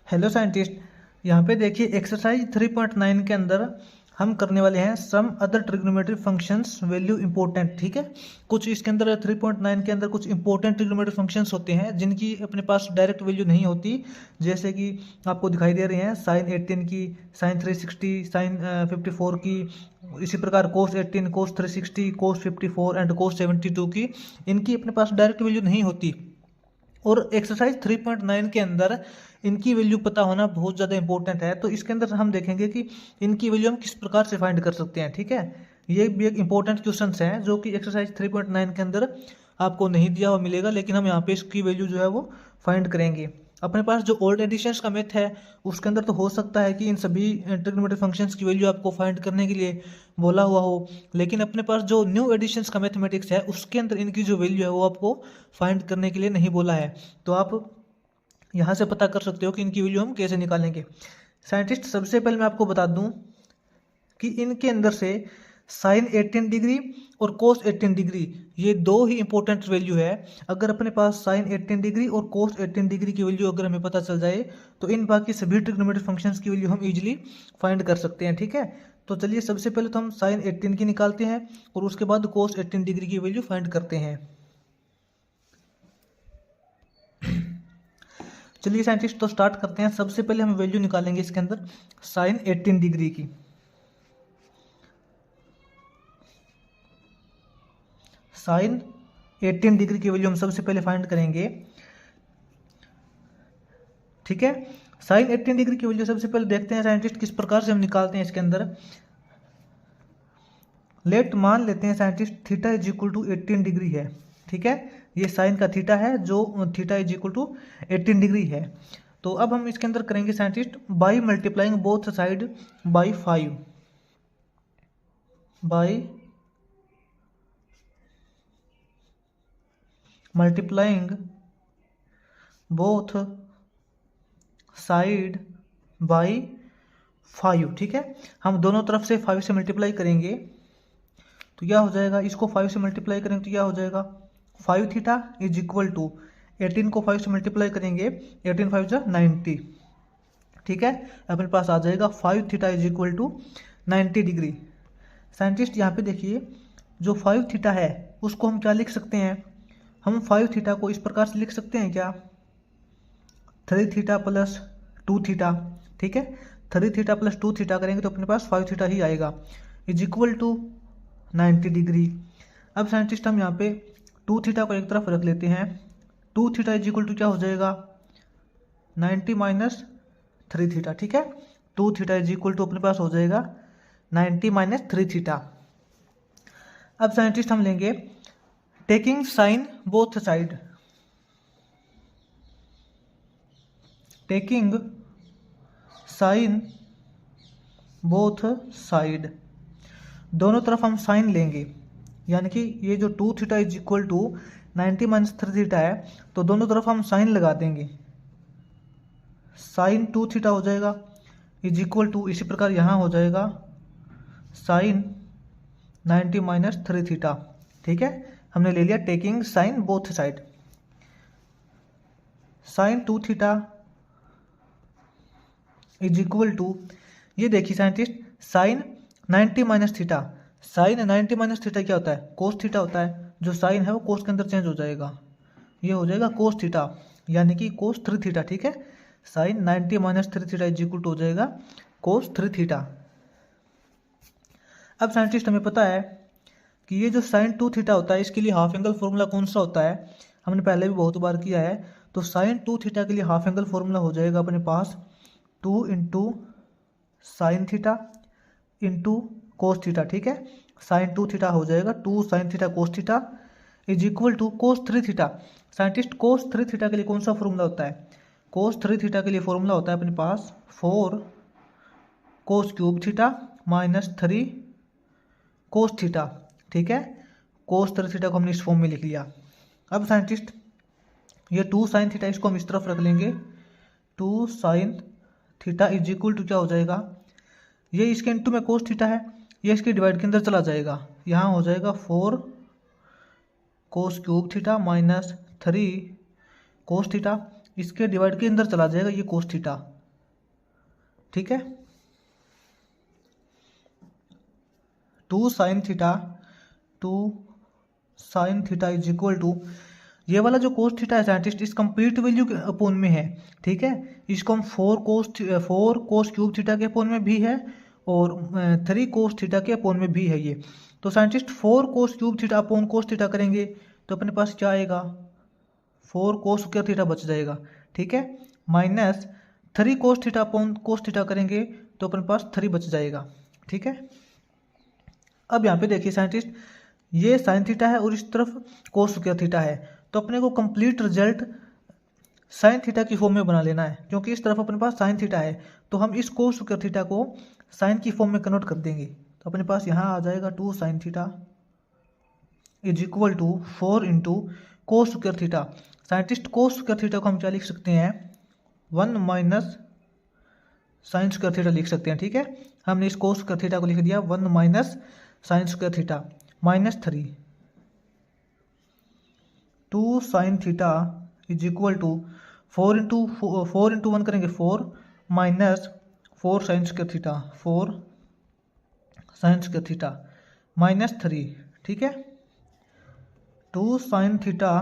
Hello scientist, यहाँ पे देखिए एक्सरसाइज 3.9 के अंदर हम करने वाले हैं some other trigonometric functions value important. ठीक है, कुछ इसके अंदर 3.9 के अंदर कुछ इंपॉर्टेंट ट्रिग्नोमेट्रिक फंक्शंस होते हैं जिनकी अपने पास डायरेक्ट वैल्यू नहीं होती, जैसे कि आपको दिखाई दे रही हैं साइन 18 की, साइन 360, साइन 54 की, इसी प्रकार कोस 18, कोस 360, कोस 54 एंड कोस 72 की। इनकी अपने पास डायरेक्ट वैल्यू नहीं होती और एक्सरसाइज 3.9 के अंदर इनकी वैल्यू पता होना बहुत ज़्यादा इंपॉर्टेंट है। तो इसके अंदर हम देखेंगे कि इनकी वैल्यू हम किस प्रकार से फाइंड कर सकते हैं। ठीक है, ये भी एक इंपॉर्टेंट क्वेश्चन है जो कि एक्सरसाइज 3.9 के अंदर आपको नहीं दिया हुआ मिलेगा, लेकिन हम यहाँ पे इसकी वैल्यू जो है वो फाइंड करेंगे। अपने पास जो ओल्ड एडिशंस का मेथ है उसके अंदर तो हो सकता है कि इन सभी ट्रिग्नोमेट्रिक फंक्शंस की वैल्यू आपको फाइंड करने के लिए बोला हुआ हो, लेकिन अपने पास जो न्यू एडिशंस का मैथमेटिक्स है उसके अंदर इनकी जो वैल्यू है वो आपको फाइंड करने के लिए नहीं बोला है। तो आप यहाँ से पता कर सकते हो कि इनकी वैल्यू हम कैसे निकालेंगे। साइंटिस्ट, सबसे पहले मैं आपको बता दूं कि इनके अंदर से साइन 18 डिग्री और कोस 18 डिग्री ये दो ही इंपॉर्टेंट वैल्यू है। अगर अपने पास साइन 18 डिग्री और कोस 18 डिग्री की वैल्यू अगर हमें पता चल जाए तो इन बाकी सभी ट्रिग्नोमेट्रिक फंक्शंस की वैल्यू हम इजीली फाइंड कर सकते हैं। ठीक है, तो चलिए सबसे पहले तो हम साइन 18 की निकालते हैं और उसके बाद कोस 18 डिग्री की वैल्यू फाइंड करते हैं। चलिए साइंटिस्ट, तो स्टार्ट करते हैं। सबसे पहले हम वैल्यू निकालेंगे इसके अंदर साइन 18 डिग्री की। साइन 18 डिग्री की वैल्यू हम सबसे पहले फाइंड करेंगे। ठीक है, साइन 18 डिग्री की वैल्यू सबसे पहले देखते हैं साइंटिस्ट किस प्रकार से हम निकालते हैं इसके अंदर। लेट मान लेते हैं scientist theta is equal to 18 degree है। ठीक है, ये साइन का थीटा है जो theta is equal to 18 degree है। तो अब हम इसके अंदर करेंगे scientist by multiplying both side by 5, by multiplying both side by 5। ठीक है, हम दोनों तरफ से 5 से मल्टीप्लाई करेंगे तो क्या हो जाएगा, इसको 5 से मल्टीप्लाई करेंगे तो क्या हो जाएगा 5 थीटा इज इक्वल टू 18 को 5 से मल्टीप्लाई करेंगे 18 5 जा 90। ठीक है, अपने पास आ जाएगा 5 theta is equal to 90 degree. Scientist यहाँ पे देखिए जो 5 थीटा है उसको हम क्या लिख सकते हैं, हम 5 थीटा को इस प्रकार से लिख सकते हैं क्या, 3 थीटा प्लस 2 थीटा। ठीक है, 3 थीटा प्लस 2 थीटा करेंगे तो अपने पास 5 थीटा ही आएगा इज इक्वल टू 90 डिग्री। अब साइंटिस्ट हम यहाँ पे 2 थीटा को एक तरफ रख लेते हैं। 2 थीटा इज इक्वल टू क्या हो जाएगा 90 माइनस 3 थीटा। ठीक है, 2 थीटा इज इक्वल टू अपने पास हो जाएगा 90 माइनस 3 थीटा। अब साइंटिस्ट हम लेंगे taking sine both side, taking sine both side, दोनों तरफ हम साइन लेंगे, यानी कि ये जो 2 theta is equal to 90 minus 3 theta है तो दोनों तरफ हम साइन लगा देंगे। साइन 2 थीटा हो जाएगा इज इक्वल टू, इसी प्रकार यहाँ हो जाएगा साइन 90 माइनस 3 थीटा। ठीक है, हमने ले लिया taking sine both side. Sine 2 theta is equal to, ये देखिए scientist sine 90 minus theta, sine 90 minus theta क्या होता है कोस थीटा होता है। जो साइन है वो कोस के अंदर चेंज हो जाएगा, ये हो जाएगा कोस थीटा यानी कि कोस 3 थीटा। ठीक है, sine 90 minus 3 theta is equal to हो जाएगा कोस 3 थीटा। अब साइंटिस्ट हमें पता है कि ये जो साइन 2 थीटा होता है इसके लिए हाफ एंगल फॉर्मूला कौन सा होता है, हमने पहले भी बहुत बार किया है। तो साइन 2 थीटा के लिए हाफ एंगल फॉर्मूला हो जाएगा अपने पास 2 into sine theta into cos theta. ठीक है, साइन 2 थीटा हो जाएगा 2 sine theta cos theta is equal to cos 3 theta. Scientist cos 3 theta के लिए कौन सा फॉर्मूला होता है, कोस 3 थीटा के लिए फॉर्मूला होता है अपने पास 4 कोस क्यूब थीटा माइनस 3 कोस थीटा। ठीक है, कोस 3 थीटा को हमने इस फॉर्म में लिख लिया। अब साइंटिस्ट ये 2 साइन थीटा इसको हम इस तरफ रख लेंगे, 2 sine theta is equal to क्या हो जाएगा, ये इसके इंटू में कोस थीटा है, ये इसके डिवाइड के अंदर चला जाएगा, यहाँ हो जाएगा 4 cos cube theta minus 3 cos theta, इसके डिवाइड के अंदर चला जाएगा ये कोस थीटा, ठीक है। 2 sin theta is equal to, ये वाला जो कोस थीटा है साइंटिस्ट इस कंप्लीट वैल्यू के अपोन में है, ठीक है। इसको हम 4 कोस क्यूब थीटा के अपोन में भी है और 3 कोस थीटा के अपोन में भी है ये। तो scientist 4 cos cube theta upon cos theta करेंगे तो अपने पास क्या आएगा, 4 कोस स्क्वायर थीटा बच जाएगा, ठीक है। Minus 3 cos theta upon cos theta करेंगे तो अपने पास 3 बच जाएगा, ठीक है। अब यहाँ पे देखिए साइंटिस्ट, ये साइन थीटा है और इस तरफ कोस स्क्वायर थीटा है, तो अपने को कंप्लीट रिजल्ट साइन थीटा की फॉर्म में बना लेना है, क्योंकि इस तरफ अपने पास साइन थीटा है तो हम इस कोस स्क्वायर थीटा को साइन की फॉर्म में कन्वर्ट कर देंगे। तो अपने पास यहाँ आ जाएगा 2 sin theta is equal to 4 into cos square theta. Scientist cos square theta को हम क्या लिख सकते हैं, 1 माइनस साइन स्क्वायर थीटा लिख सकते हैं, ठीक है। हमने इस कोस स्क्वायर थीटा को लिख दिया 1 minus sine square theta minus 3, 2 sin theta is equal to 4 into 1 करेंगे 4 minus 4 sine square theta 4 sine square theta minus 3, ठीक है। 2 sin theta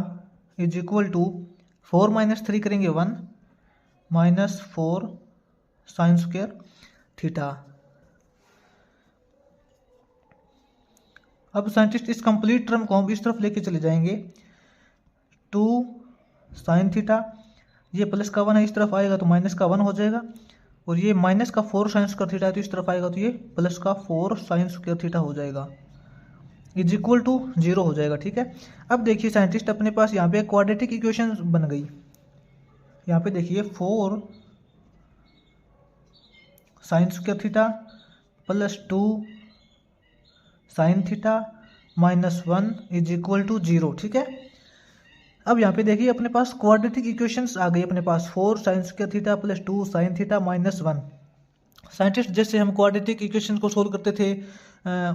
is equal to 4 minus 3 करेंगे 1 माइनस 4 साइन स्क्वायर थीटा। अब scientist इस complete term को हम इस तरफ लेके चले जाएंगे, 2 sin थीटा, ये प्लस का 1 है इस तरफ आएगा तो माइनस का 1 हो जाएगा, और ये माइनस का 4 साइन स्क्वायर थीटा है तो इस तरफ आएगा तो ये प्लस का 4 साइन स्क्वायर थीटा हो जाएगा, इज इक्वल टू 0 हो जाएगा, ठीक है। अब देखिए साइंटिस्ट अपने पास यहाँ पे क्वाड्रेटिक इक्वेशन बन गई। यहाँ पे देखिए 4 sine square theta plus 2 sine theta minus 1 is equal to 0, ठीक है। अब यहाँ पे देखिए अपने पास क्वाड्रेटिक इक्वेशंस आ गई अपने पास, 4 sine square theta plus 2 sine theta minus 1। Scientist जैसे हम क्वाड्रेटिक इक्वेशन को सोल्व करते थे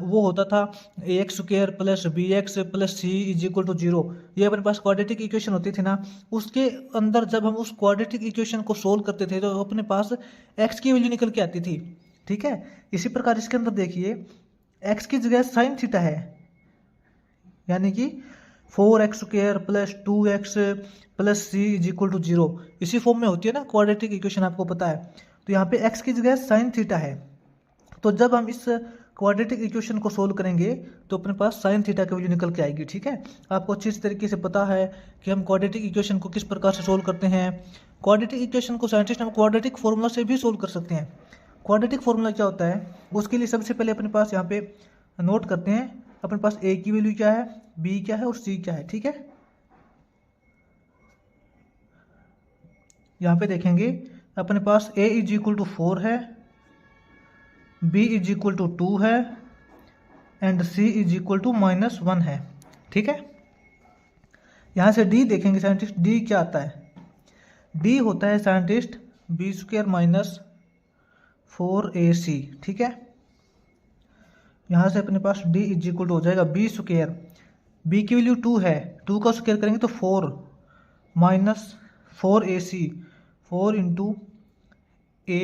वो होता था x square plus b x plus c is equal to 0, ये अपने पास क्वाड्रेटिक इक्वेशन होती थी ना। उसके अंदर जब हम उस क्वाड्रेटिक इक्वेशन को सोल्व करते थे तो अपने पास एक्स की वैल्यू निकल के आती थी, ठीक है। इसी प्रकार इसके अंदर देखिए एक्स की जगह साइन थीटा है, यानी कि 4x square plus 2x plus c is equal to 0, इसी फॉर्म में होती है ना क्वाड्रेटिक इक्वेशन, आपको पता है। तो यहाँ पे x की जगह साइन थीटा है, तो जब हम इस क्वाड्रेटिक इक्वेशन को सोल्व करेंगे तो अपने पास साइन थीटा की वैल्यू निकल के आएगी, ठीक है। आपको अच्छी तरीके से पता है कि हम क्वाड्रेटिक इक्वेशन को किस प्रकार से सोल्व करते हैं। क्वाड्रेटिक इक्वेशन को साइंटिस्ट हम क्वाड्रेटिक फॉर्मूला से भी सोल्व कर सकते हैं। क्वाड्रेटिक फॉर्मूला क्या होता है, उसके लिए सबसे पहले अपने पास यहाँ पे नोट करते हैं, अपने पास a की वैल्यू क्या है, b क्या है और c क्या है, ठीक है। यहाँ पे देखेंगे अपने पास a इज इक्वल टू 4 है, b इज इक्वल टू 2 है and c is equal to -1 है, ठीक है। यहाँ से d देखेंगे साइंटिस्ट, d क्या आता है, d होता है scientist b square minus 4ac, ठीक है। यहाँ से अपने पास d इज इक्वल टू हो जाएगा b स्क्वायर, b की वैल्यू 2 है, 2 का स्क्वायर करेंगे तो 4 minus 4ac, 4 into a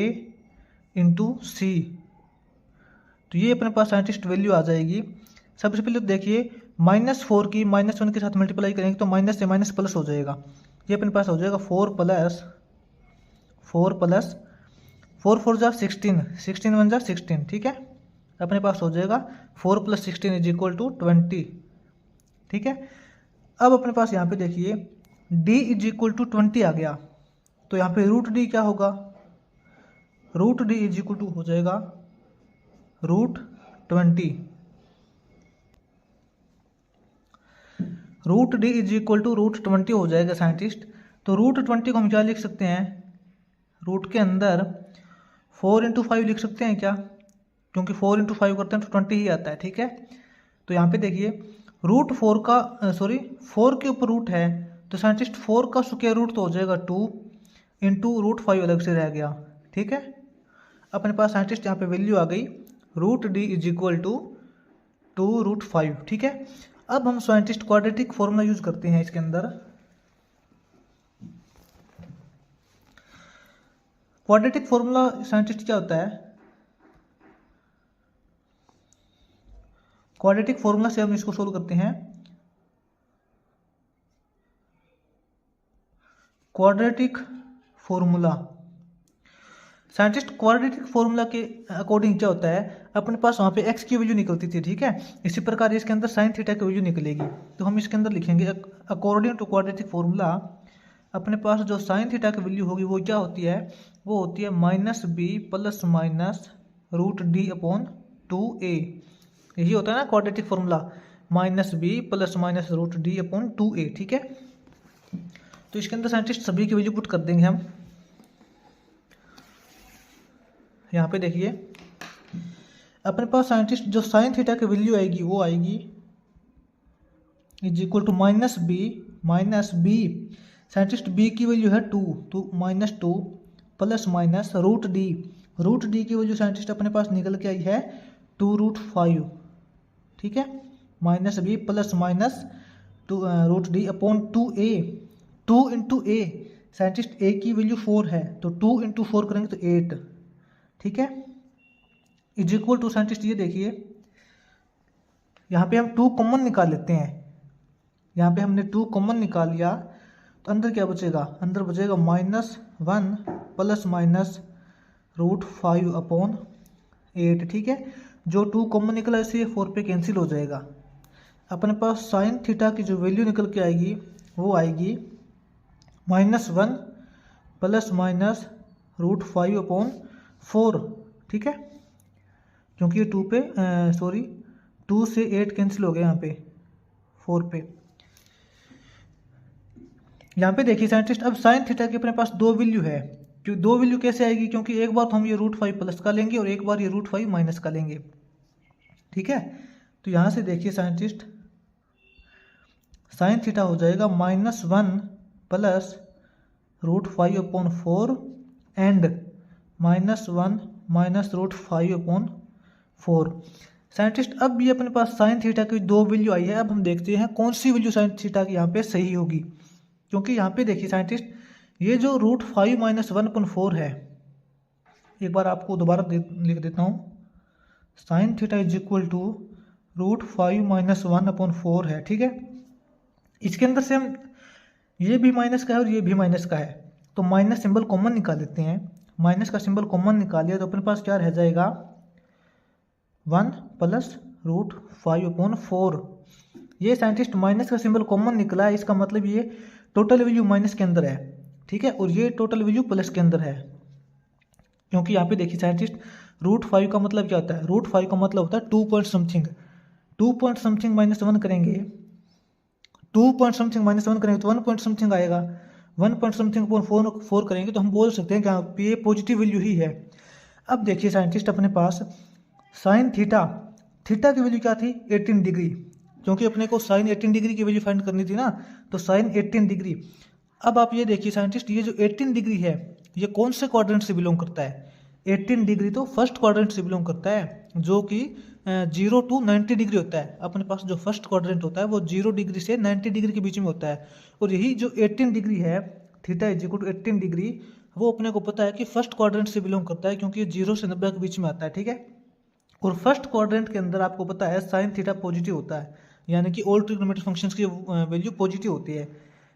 into C, तो ये अपने पास साइंटिस्ट वैल्यू आ जाएगी। सबसे पहले तो देखिए -4 की -1 के साथ मल्टीप्लाई करेंगे तो माइनस से माइनस प्लस हो जाएगा, ये अपने पास हो जाएगा 4 प्लस 4 4 जा 16, 16 1 जा 16, ठीक है। अपने पास हो जाएगा 4 + 16 इज इक्वल टू 20, ठीक है। अब अपने पास यहाँ पे देखिए d इज इक्वल टू 20 आ गया, तो यहाँ पे रूट d क्या होगा, root d is equal to हो जाएगा √20, root d is equal to √20 हो जाएगा साइंटिस्ट। तो √20 को हम क्या लिख सकते हैं, रूट के अंदर 4 इंटू 5 लिख सकते हैं क्या, क्योंकि 4 इंटू 5 करते हैं तो 20 ही आता है, ठीक है। तो यहाँ पे देखिए √4 के ऊपर रूट है तो साइंटिस्ट 4 का स्क्वायर रूट तो हो जाएगा 2 इंटू √5 अलग से रह गया, ठीक है। अपने पास साइंटिस्ट यहाँ पे वैल्यू आ गई root d is equal to 2√5, ठीक है। अब हम साइंटिस्ट क्वाड्रेटिक फॉर्मूला यूज करते हैं इसके अंदर। क्वाड्रेटिक फॉर्मूला साइंटिस्ट क्या होता है, क्वाड्रेटिक फॉर्मूला से हम इसको सोल्व करते हैं। Quadratic formula scientist, quadratic formula के अकॉर्डिंग क्या होता है, अपने पास वहाँ पे x की वैल्यू निकलती थी, ठीक है। इसी प्रकार इसके अंदर साइन थीटा की वैल्यू निकलेगी, तो हम इसके अंदर लिखेंगे अकॉर्डिंग टू क्वाड्रेटिक फॉर्मूला अपने पास जो साइन थीटा की वैल्यू होगी वो क्या होती है, वो होती है -b प्लस माइनस √d/2a। यही होता है ना quadratic formula, -b plus minus √d/2a, ठीक है। तो इसके अंदर साइंटिस्ट सभी की वैल्यू पुट कर देंगे हम। यहाँ पे देखिए अपने पास साइंटिस्ट जो साइन थीटा की वैल्यू आएगी वो आएगी is equal to -b scientist b की वैल्यू है 2 तो -2 प्लस माइनस √d की वैल्यू साइंटिस्ट अपने पास निकल के आई है 2√5, ठीक है। -b plus minus √d/2a, 2 into a scientist a की वैल्यू 4 है तो 2 इंटू 4 करेंगे तो 8, ठीक है। इज इक्वल टू साइंटिस्ट ये देखिए यहाँ पे हम 2 कॉमन निकाल लेते हैं, यहाँ पे हमने 2 कॉमन निकाल लिया तो अंदर क्या बचेगा, अंदर बचेगा -1 प्लस माइनस √5/8, ठीक है। जो 2 कॉमन निकला इसे 4 पे कैंसिल हो जाएगा। अपने पास साइन थीटा की जो वैल्यू निकल के आएगी वो आएगी -1 प्लस माइनस √5/4, ठीक है। क्योंकि ये 2 से 8 कैंसिल हो गया यहाँ पे 4 पे। यहाँ पे देखिए साइंटिस्ट अब साइन थीटा की अपने पास 2 वैल्यू है, क्यों 2 वैल्यू कैसे आएगी, क्योंकि एक बार तो हम ये √5 प्लस का लेंगे और एक बार ये √5 माइनस का लेंगे, ठीक है। तो यहाँ से देखिए साइंटिस्ट साइन थीटा हो जाएगा -1 प्लस √5/4 एंड -1 माइनस √5/4। साइंटिस्ट अब ये अपने पास साइन थीटा की 2 वैल्यू आई है। अब हम देखते हैं कौन सी वैल्यू साइन थीटा की यहाँ पे सही होगी, क्योंकि यहाँ पे देखिए साइंटिस्ट ये जो √5 माइनस 1/4 है, एक बार आपको दोबारा लिख देता हूँ, sine theta is equal to √5 minus 1/4 है, ठीक है। इसके अंदर से हम ये भी माइनस का है और ये भी माइनस का है तो माइनस सिंबल कॉमन निकाल लेते हैं। माइनस का सिंबल कॉमन निकाल लिया तो अपने पास क्या रह जाएगा 1 प्लस √5/4। ये साइंटिस्ट माइनस का सिंबल कॉमन निकला है, इसका मतलब ये टोटल वैल्यू माइनस के अंदर है, ठीक है, और ये टोटल वैल्यू प्लस के अंदर है। क्योंकि यहाँ पे देखिए साइंटिस्ट √5 का मतलब क्या होता है, √5 का मतलब होता है 2 पॉइंट समथिंग, 2 पॉइंट समथिंग -1 करेंगे, 2 पॉइंट समथिंग -1 करेंगे तो 1 पॉइंट समथिंग आएगा, 1 पॉइंट समथिंग 4 करेंगे तो हम बोल सकते हैं कि ये पॉजिटिव वैल्यू ही है। अब देखिए साइंटिस्ट अपने पास साइन थीटा की वैल्यू क्या थी 18 डिग्री, क्योंकि अपने को साइन 18 डिग्री की वैल्यू फाइंड करनी थी ना, तो साइन 18 डिग्री। अब आप ये देखिए साइंटिस्ट ये जो 18 डिग्री है ये कौन से क्वाड्रेंट से बिलोंग करता है, 18 डिग्री तो फर्स्ट क्वाड्रेंट से बिलोंग करता है, जो कि 0 to 90 डिग्री होता है। अपने पास जो फर्स्ट क्वाड्रेंट होता है वो 0 डिग्री से 90 डिग्री के बीच में होता है, और यही जो 18 डिग्री है theta is equal to 18 degree वो अपने को पता है कि फर्स्ट क्वाड्रेंट से बिलोंग करता है, क्योंकि ये 0 से 90 के बीच में आता है, ठीक है। और फर्स्ट क्वाड्रेंट के अंदर आपको पता है साइन थीटा पॉजिटिव होता है, यानी कि ऑल ट्रिग्नोमेट्रिक फंक्शंस की वैल्यू पॉजिटिव होती है,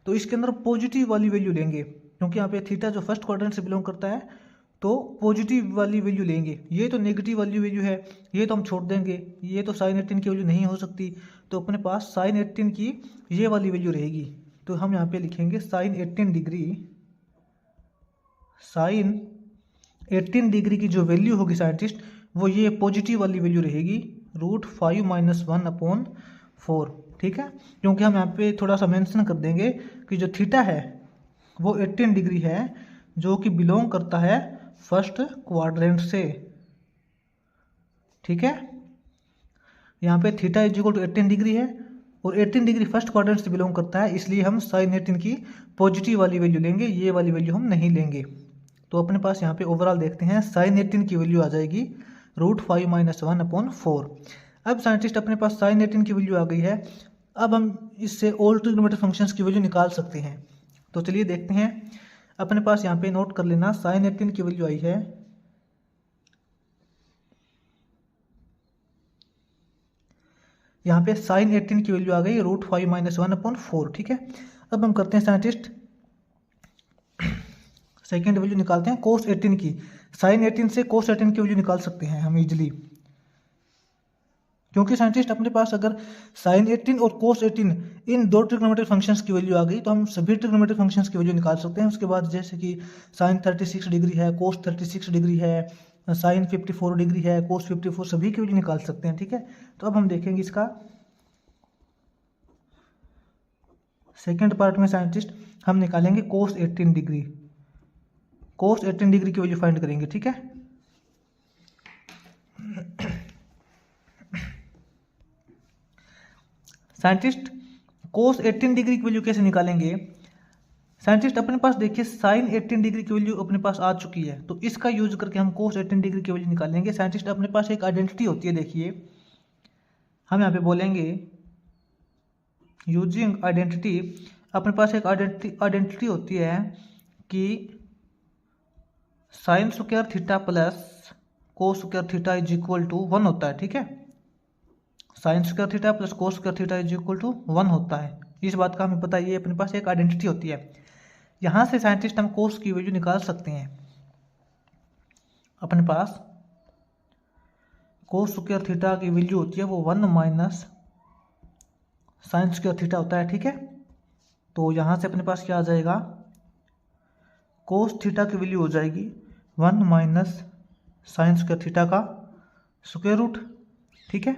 तो इसके अंदर पॉजिटिव वाली वैल्यू लेंगे, क्योंकि यहाँ पे थीटा जो फर्स्ट क्वाड्रेंट से बिलोंग करता है तो पॉजिटिव वाली वैल्यू लेंगे। ये तो नेगेटिव वाली वैल्यू है, ये तो हम छोड़ देंगे, ये तो साइन 18 की वैल्यू नहीं हो सकती, तो अपने पास साइन 18 की ये वाली वैल्यू रहेगी। तो हम यहाँ पे लिखेंगे साइन 18 डिग्री, साइन 18 डिग्री की जो वैल्यू होगी साइंटिस्ट वो ये पॉजिटिव वाली वैल्यू रहेगी √5 माइनस 1/4, ठीक है। क्योंकि हम यहाँ पे थोड़ा सा मेंशन कर देंगे कि जो थीटा है वो 18 डिग्री है, जो कि बिलोंग करता है फर्स्ट क्वाड्रेंट से, ठीक है। यहाँ पे theta is equal to 18 degree है और 18 डिग्री फर्स्ट क्वाड्रेंट से बिलोंग करता है, इसलिए हम साइन 18 की पॉजिटिव वाली वैल्यू लेंगे, ये वाली वैल्यू हम नहीं लेंगे। तो अपने पास यहाँ पे ओवरऑल देखते हैं साइन 18 की वैल्यू आ जाएगी √5 माइनस 1/4। अब साइंटिस्ट अपने पास साइन 18 की वैल्यू आ गई है, अब हम इससे ऑल ट्रिग्नोमेट्रिक फंक्शंस की वैल्यू निकाल सकते हैं। तो चलिए देखते हैं। अपने पास यहाँ पे नोट कर लेना साइन 18 की वैल्यू आई है यहाँ पे साइन 18 की वैल्यू आ गई √5 - 1/4। ठीक है, अब हम करते हैं साइंटिस्ट सेकेंड वैल्यू निकालते हैं कोस 18 की। साइन 18 से कोस 18 की वैल्यू निकाल सकते हैं हम इजिली, क्योंकि साइंटिस्ट अपने पास अगर साइन 18 और कोस 18 इन दो ट्रिग्नोमेट्रिक फंक्शंस की वैल्यू आ गई तो हम सभी ट्रिग्नोमेट्रिक फंक्शंस की वैल्यू निकाल सकते हैं। उसके बाद जैसे कि साइन 36 डिग्री है, कोस 36 डिग्री है, साइन 54 डिग्री है, कोस 54, सभी की वैल्यू निकाल सकते हैं। ठीक है, तो अब हम देखेंगे इसका सेकेंड पार्ट में साइंटिस्ट हम निकालेंगे कोस 18 डिग्री। कोस 18 डिग्री की वैल्यू फाइंड करेंगे। ठीक है, साइंटिस्ट कोस 18 डिग्री की वैल्यू कैसे निकालेंगे। साइंटिस्ट अपने पास देखिए साइन 18 डिग्री की वैल्यू अपने पास आ चुकी है, तो इसका यूज करके हम कोस 18 डिग्री की वैल्यू निकालेंगे। साइंटिस्ट अपने पास एक आइडेंटिटी होती है, देखिए हम यहाँ पे बोलेंगे यूजिंग आइडेंटिटी। अपने पास एक आइडेंटिटी होती है कि sine square theta plus cos square theta is equal to 1 होता है। ठीक है, sine square theta plus cos square theta is equal to 1 होता है। इस बात का हमें पता है, ये अपने पास एक आइडेंटिटी होती है। यहाँ से साइंटिस्ट हम कोस की वैल्यू निकाल सकते हैं। अपने पास कोस स्क्वायर थीटा की वैल्यू होती है वो 1 - साइन स्क्वायर थीटा होता है। ठीक है, तो यहाँ से अपने पास क्या आ जाएगा, कोस थीटा की वैल्यू हो जाएगी 1 - साइन स्क्वायर थीटा का स्क्वायर रूट। ठीक है,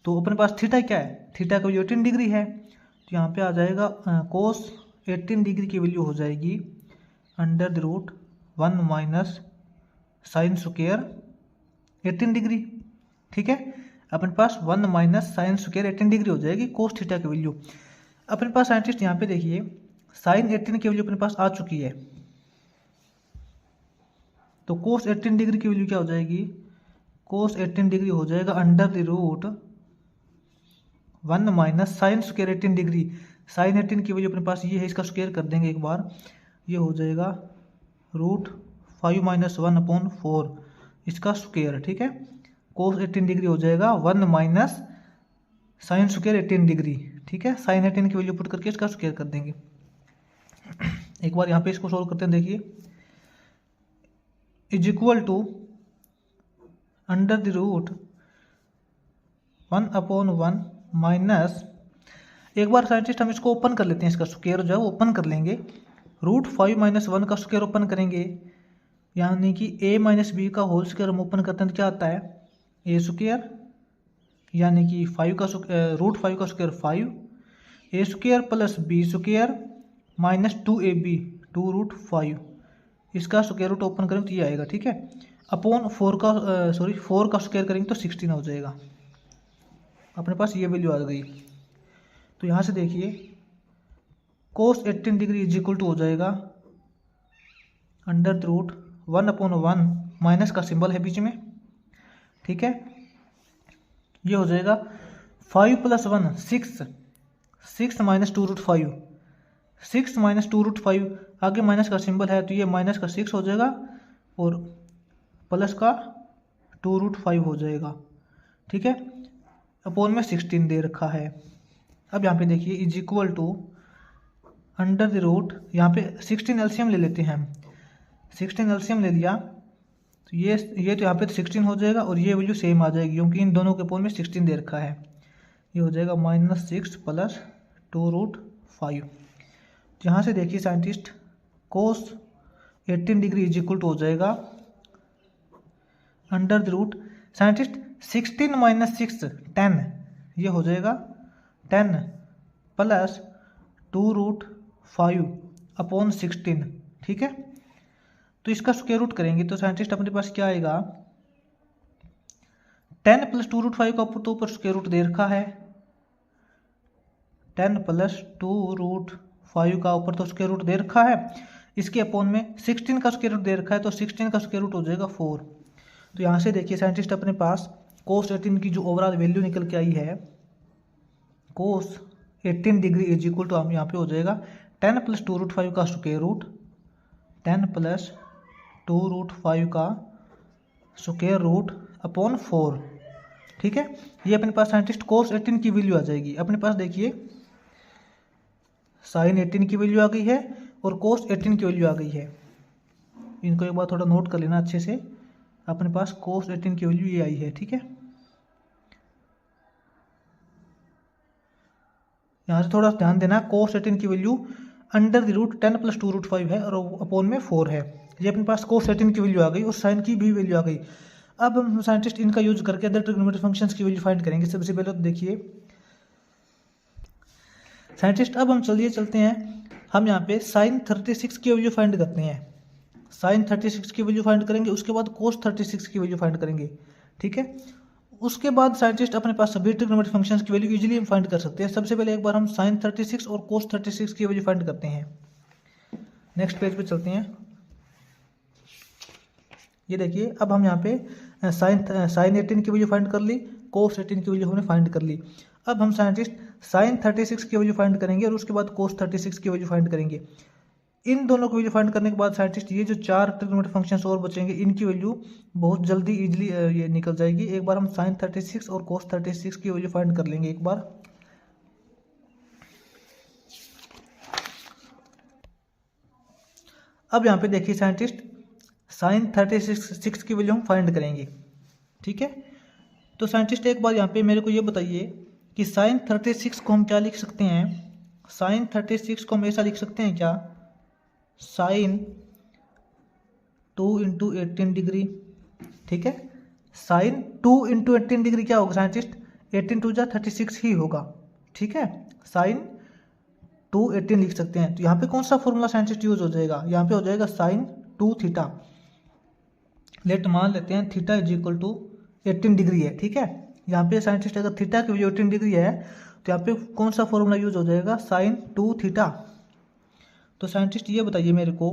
तो अपने पास थीटा क्या है, थीटा का वैल्यू 18 डिग्री है, तो यहाँ पे आ जाएगा कोस 18 डिग्री की वैल्यू हो जाएगी √1 - साइन स्क्वायर 18 डिग्री। ठीक है, अपने पास 1 - साइन स्क्वायर 18 डिग्री हो जाएगी कोस थीटा की वैल्यू। अपने पास साइंटिस्ट यहाँ पे देखिए साइन 18 की वैल्यू अपने पास आ चुकी है, तो कोस 18 डिग्री की वैल्यू क्या हो जाएगी, कोस 18 डिग्री हो जाएगा √1 - साइन स्क्वायर 18 डिग्री। साइन 18 की वैल्यू अपने पास ये है, इसका स्क्वायर कर देंगे एक बार, ये हो जाएगा √5 - 1/4 इसका स्क्वायर। ठीक है, कोस 18 डिग्री हो जाएगा 1 - साइन स्क्वायर 18 डिग्री। ठीक है, साइन 18 की वैल्यू पुट करके इसका स्क्वायर कर देंगे। एक बार यहाँ पे इसको सोल्व करते हैं, देखिए इज इक्वल टू √1/1 माइनस, एक बार साइंटिस्ट हम इसको ओपन कर लेते हैं, इसका स्क्वायर जो है ओपन कर लेंगे। √5 - 1 का स्क्वायर ओपन करेंगे, यानी कि a - b का होल स्क्वायर हम ओपन करते हैं तो क्या आता है, a स्क्वायर यानी कि 5 का √5 का square 5, a square plus b square minus 2ab 2√5, इसका स्क्वायर रूट ओपन करेंगे तो ये आएगा। ठीक है, अपॉन 4 का स्क्वायर करेंगे तो 16 हो जाएगा। अपने पास ये वैल्यू आ गई, तो यहाँ से देखिए कोस 18 डिग्री इज इक्वल टू हो जाएगा √1/1 माइनस का सिंबल है बीच में। ठीक है, ये हो जाएगा 5 + 1 6, 6 - 2√5, 6 - 2√5, आगे माइनस का सिंबल है तो ये माइनस का 6 हो जाएगा और प्लस का 2√5 हो जाएगा। ठीक है, अपॉन में 16 दे रखा है। अब यहाँ पे देखिए इज इक्वल टू यहाँ पे 16 एलसीएम ले लेते हैं हम, 16 एलसीएम ले लिया तो ये तो यहाँ पे 16 हो जाएगा और ये वैल्यू सेम आ जाएगी, क्योंकि इन दोनों के अपॉन में 16 दे रखा है। ये हो जाएगा -6 + 2√5। यहाँ से देखिए scientist cos 18 degree is equal to हो जाएगा साइंटिस्ट 16 - 6 10, ये हो जाएगा 10 + 2√5/16। ठीक है, तो इसका स्क्वायर रूट करेंगे तो साइंटिस्ट अपने पास क्या आएगा, 10 + 2√5 का ऊपर तो ऊपर स्क्वायर रूट दे रखा है, 10 + 2√5 का ऊपर तो स्क्वायर रूट दे रखा है, इसके अपॉन में 16 का स्क्वायर रूट दे रखा है तो 16 का स्क्वायर रूट हो जाएगा 4। तो यहाँ से देखिए साइंटिस्ट अपने पास कोस 18 की जो ओवरऑल वैल्यू निकल के आई है, कोस 18 डिग्री इज इक्वल टू हम यहाँ पे हो जाएगा 10 + 2√5 का स्क्वायर रूट 10 प्लस 2√5 का स्क्वायर रूट अपॉन 4। ठीक है, ये अपने पास साइंटिस्ट cos 18 की वैल्यू आ जाएगी। अपने पास देखिए sin 18 की वैल्यू आ गई है और cos 18 की वैल्यू आ गई है। इनको एक बार थोड़ा नोट कर लेना अच्छे से। अपने पास cos 18 की वैल्यू ये आई है। ठीक है, यहाँ से थोड़ा ध्यान देना, cos 18 की value under the root 10 plus 2√5 है और अपॉन में 4 है। ये अपने पास cos 18 की वैल्यू आ गई और साइन की भी वैल्यू आ गई। अब हम साइंटिस्ट इनका यूज करके अदर ट्रिग्नोमेट्रिक फंक्शंस की वैल्यू फाइंड करेंगे। सबसे पहले तो देखिए साइंटिस्ट, अब हम चलते हैं, हम यहाँ पे sin 36 की वैल्यू फाइंड करते हैं। sin 36 की वैल्यू फाइंड करेंगे, उसके बाद cos 36 की वैल्यू फाइंड करेंगे। ठीक है, उसके बाद साइंटिस्ट अपने पास सभी ट्रिग्नोमेट्रिक फंक्शंस की वैल्यू इजीली हम फाइंड कर सकते हैं। सबसे पहले एक बार हम sin 36 और cos 36 की वैल्यू फाइंड करते हैं। नेक्स्ट पेज पे चलते हैं। ये देखिए, अब हम यहाँ पे sin 18 की वैल्यू फाइंड कर ली, cos 18 की वैल्यू हमने फाइंड कर ली। अब हम साइंटिस्ट sin 36 की वैल्यू फाइंड करेंगे और उसके बाद cos 36 की वैल्यू फाइंड करेंगे। इन दोनों की वैल्यू फाइंड करने के बाद साइंटिस्ट ये जो 4 ट्रिग्नोमेट्रिक फंक्शंस और बचेंगे, इनकी वैल्यू बहुत जल्दी इजीली ये निकल जाएगी। एक बार हम sin 36 और cos 36 की वैल्यू फाइंड कर लेंगे एक बार। अब यहाँ पे देखिए साइंटिस्ट sin 36 की वैल्यू हम फाइंड करेंगे। ठीक है, तो साइंटिस्ट एक बार यहाँ पे मेरे को ये बताइए कि sin 36 को हम क्या लिख सकते हैं। sin 36 को हम ऐसा लिख सकते हैं क्या, sin 2 इंटू 18 डिग्री। ठीक है, sin 2 इंटू 18 डिग्री क्या होगा साइंटिस्ट, 18 टू जा 36 ही होगा। ठीक है, sin 2 18 लिख सकते हैं। तो यहाँ पे कौन सा फॉर्मूला साइंटिस्ट यूज हो जाएगा, यहाँ पे हो जाएगा sin 2 थीटा। लेट मान लेते हैं theta is equal to 18 degree है। ठीक है, यहाँ पे साइंटिस्ट अगर थीटा की वैल्यू 18 डिग्री है तो यहाँ पे कौन सा फॉर्मूला यूज हो जाएगा, sin 2 थीटा। तो साइंटिस्ट ये बताइए मेरे को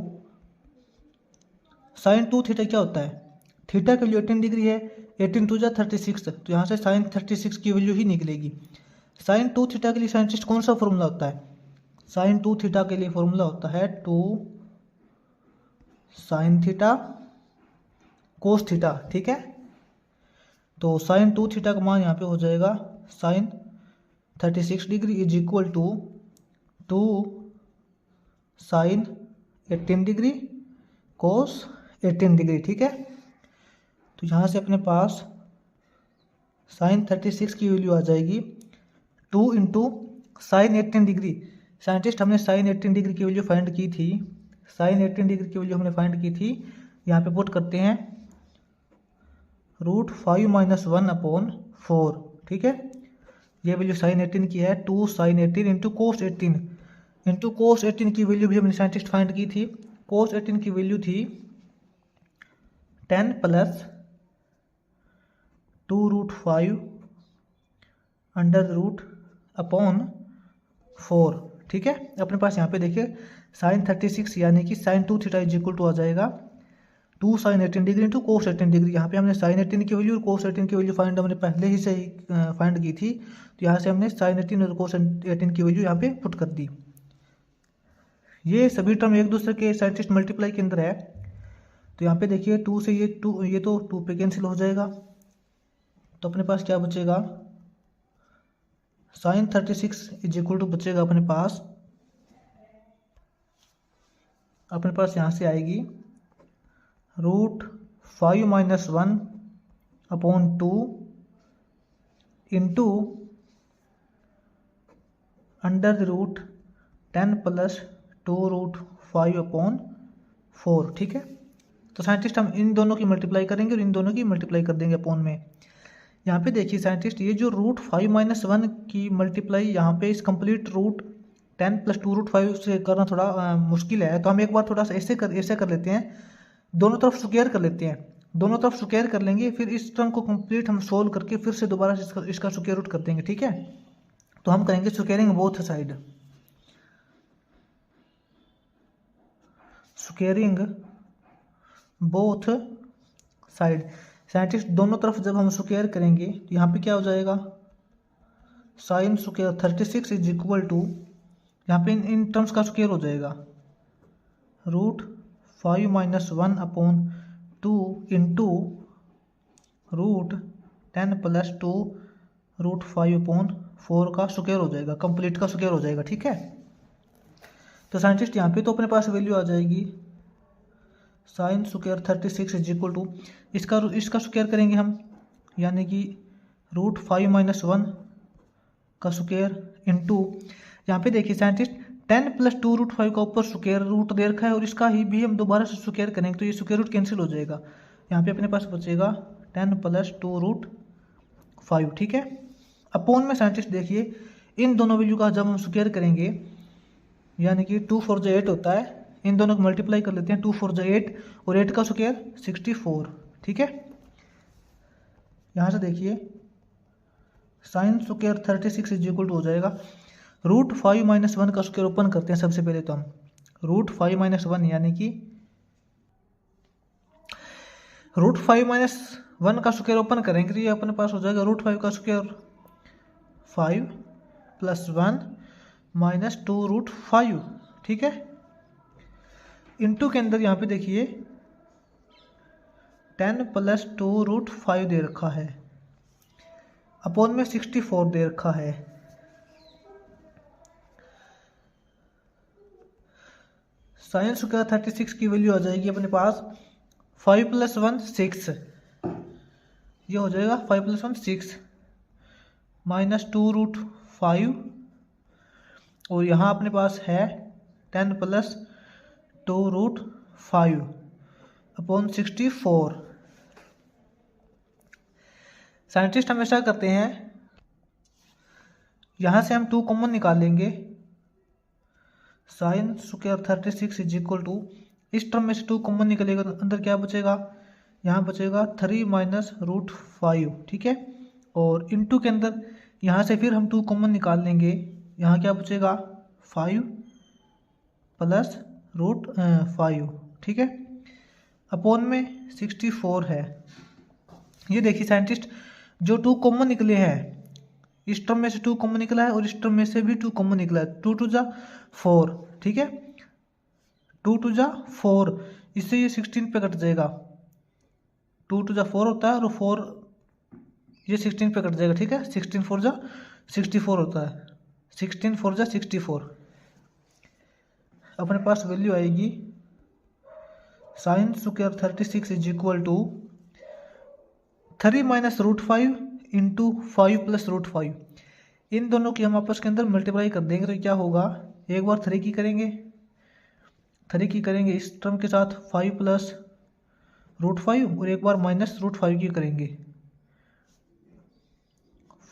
sin 2 थीटा क्या होता है। थीटा की वैल्यू 18 डिग्री है, 18 टू जा 36, तो यहाँ से sin 36 की वैल्यू ही निकलेगी। sin 2 थीटा के लिए साइंटिस्ट कौन सा फॉर्मूला होता है, sin 2 थीटा के लिए फॉर्मूला होता है 2 sin थीटा cos थीटा। ठीक है, तो sin 2 थीटा का मान यहाँ पे हो जाएगा sin 36 degree is equal to 2 sin 18 degree cos 18 degree. ठीक है, तो यहाँ से अपने पास sin 36 की वैल्यू आ जाएगी 2 इंटू sin 18 डिग्री। साइंटिस्ट हमने sin 18 डिग्री की वैल्यू फाइंड की थी, sin 18 डिग्री की वैल्यू हमने फाइंड की थी। यहाँ पे पुट करते हैं √5 - 1 अपॉन 4। ठीक है, ये वैल्यू sin 18 की है, 2 sin 18 into cos 18 into cos 18 की वैल्यू भी हमने साइंटिस्ट फाइंड की थी। cos 18 की वैल्यू थी 10 प्लस 2√5 अंडर रूट अपॉन 4। ठीक है, अपने पास यहाँ पे देखिए sin 36 यानी कि sin 2 theta is equal to आ जाएगा 2 sin 18 degree into cos 18 degree. यहाँ पे हमने sin 18 की वैल्यू और cos 18 की वैल्यू फाइंड हमने पहले ही से ही फाइंड की थी, तो यहाँ से हमने sin 18 और cos 18 की वैल्यू यहाँ पे पुट कर दी। ये सभी टर्म एक दूसरे के साइंटिस्ट मल्टीप्लाई के अंदर है, तो यहाँ पे देखिए 2 से ये 2, ये तो 2 पे कैंसिल हो जाएगा, तो अपने पास क्या बचेगा, sin 36 इज इक्वल टू बचेगा अपने पास यहाँ से आएगी √5 - 1 upon 2 into under the root 10 plus 2√5 upon 4। ठीक है, तो साइंटिस्ट हम इन दोनों की मल्टीप्लाई करेंगे और इन दोनों की मल्टीप्लाई कर देंगे अपॉन में। यहाँ पे देखिए साइंटिस्ट ये जो √5 - 1 की मल्टीप्लाई यहाँ पे इस कंप्लीट रूट 10 प्लस 2√5 से करना थोड़ा मुश्किल है, तो हम एक बार थोड़ा सा ऐसे कर लेते हैं, दोनों तरफ स्क्वायर कर लेते हैं। दोनों तरफ स्क्वायर कर लेंगे, फिर इस टर्म को कंप्लीट हम सोल्व करके फिर से दोबारा इसका स्क्वायर रूट कर देंगे। ठीक है, तो हम करेंगे squaring both side, squaring both side. Scientist दोनों तरफ जब हम स्क्वायर करेंगे तो यहाँ पे क्या हो जाएगा, sin square 36 is equal to, यहाँ पे इन टर्म्स का स्क्वायर हो जाएगा 5 minus 1/2 into root 10 plus 2 root 5/4 का स्क्वायर हो जाएगा, कंप्लीट का स्क्वायर हो जाएगा। ठीक है, तो साइंटिस्ट यहाँ पे तो अपने पास वैल्यू आ जाएगी sine square 36 is equal to इसका स्क्वायर करेंगे हम, यानी कि रूट 5 माइनस 1 का स्क्वायर इंटू यहाँ पे देखिए साइंटिस्ट 10 प्लस 2 रूट 5 का ऊपर स्क्वायर रूट दे रखा है और इसका ही भी हम दोबारा से स्क्वायर करेंगे तो ये स्क्वायर रूट कैंसिल हो जाएगा। यहाँ पे अपने पास बचेगा 10 प्लस 2 रूट 5। ठीक है, अपोन में साइंटिस्ट देखिए इन दोनों वैल्यू का जब हम स्क्वायर करेंगे यानी कि 2 4 जो 8 होता है, इन दोनों को मल्टीप्लाई कर लेते हैं, 2 4 जो 8 और 8 का स्क्वायर 64। ठीक है, यहाँ से देखिए sine square 36 is equal to हो जाएगा रूट 5 माइनस 1 का स्क्वायर ओपन करते हैं सबसे पहले तो हम रूट 5 माइनस 1 यानी कि रूट 5 माइनस 1 का स्क्वायर ओपन करेंगे तो ये अपने पास हो जाएगा रूट 5 का स्क्वायर 5 प्लस 1 माइनस 2 रूट 5। ठीक है, इंटू के अंदर यहाँ पे देखिए 10 प्लस 2 रूट 5 दे रखा है, अपोन में 64 दे रखा है। साइन स्क्वायर 36 की वैल्यू आ जाएगी अपने पास 5 प्लस 1 6, ये हो जाएगा 5 प्लस 1 6 माइनस 2 रूट 5 और यहाँ अपने पास है 10 प्लस 2 रूट 5 अपॉन 64। साइंटिस्ट हमेशा करते हैं यहाँ से हम 2 कॉमन निकालेंगे, sine square 36 is equal to इस टर्म में से 2 कॉमन निकलेगा तो अंदर क्या बचेगा, यहाँ बचेगा 3 माइनस रूट 5। ठीक है, और इनटू के अंदर यहाँ से फिर हम 2 कॉमन निकाल लेंगे, यहाँ क्या बचेगा 5 प्लस रूट 5। ठीक है, अपॉन में 64 है। ये देखिए साइंटिस्ट जो 2 कॉमन निकले हैं इस टर्म में से 2 कॉमन निकला है और इस टर्म में से भी 2 कॉमन निकला है, 2 2 जा 4। ठीक है, 2 2 जा 4, इससे ये 16 पे कट जाएगा, 2 2 जा 4 होता है और 4 ये 16 पे कट जाएगा। ठीक है, 16 4 जा 64 होता है, 16 4 जा 64। अपने पास वैल्यू आएगी sine square 36 is equal to 3 minus root 5 into 5 plus root 5। इन दोनों की हम आपस के अंदर मल्टीप्लाई कर देंगे तो क्या होगा, एक बार 3 की करेंगे, 3 की करेंगे इस टर्म के साथ 5 प्लस रूट 5 और एक बार माइनस रूट 5 की करेंगे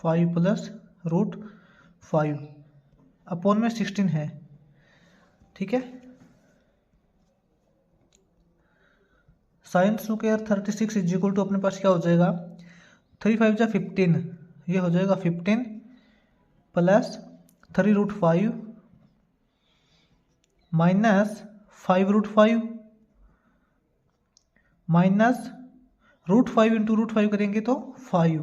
5 प्लस रूट 5 अपॉन में 16 है। ठीक है, sine square 36 is equal to अपने पास क्या हो जाएगा 3 5 जा 15, ये हो जाएगा 15 plus 3 root 5 minus 5 root 5 minus root 5 into root 5 करेंगे तो 5।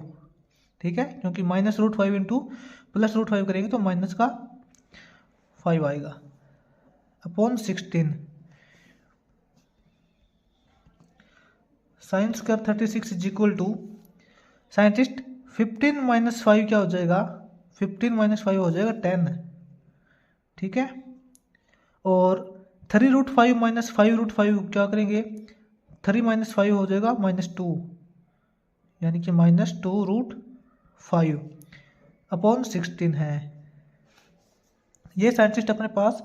ठीक है, क्योंकि minus root 5 into plus root 5 करेंगे तो माइनस का 5 आएगा upon 16। Sine square 36 is equal to scientist 15 minus 5 क्या हो जाएगा, 15 माइनस 5 हो जाएगा 10। ठीक है, और 3 रूट 5 माइनस 5 रूट 5 क्या करेंगे, 3 माइनस 5 हो जाएगा -2, यानी कि -2 रूट 5 अपॉन 16 है। ये साइंटिस्ट अपने पास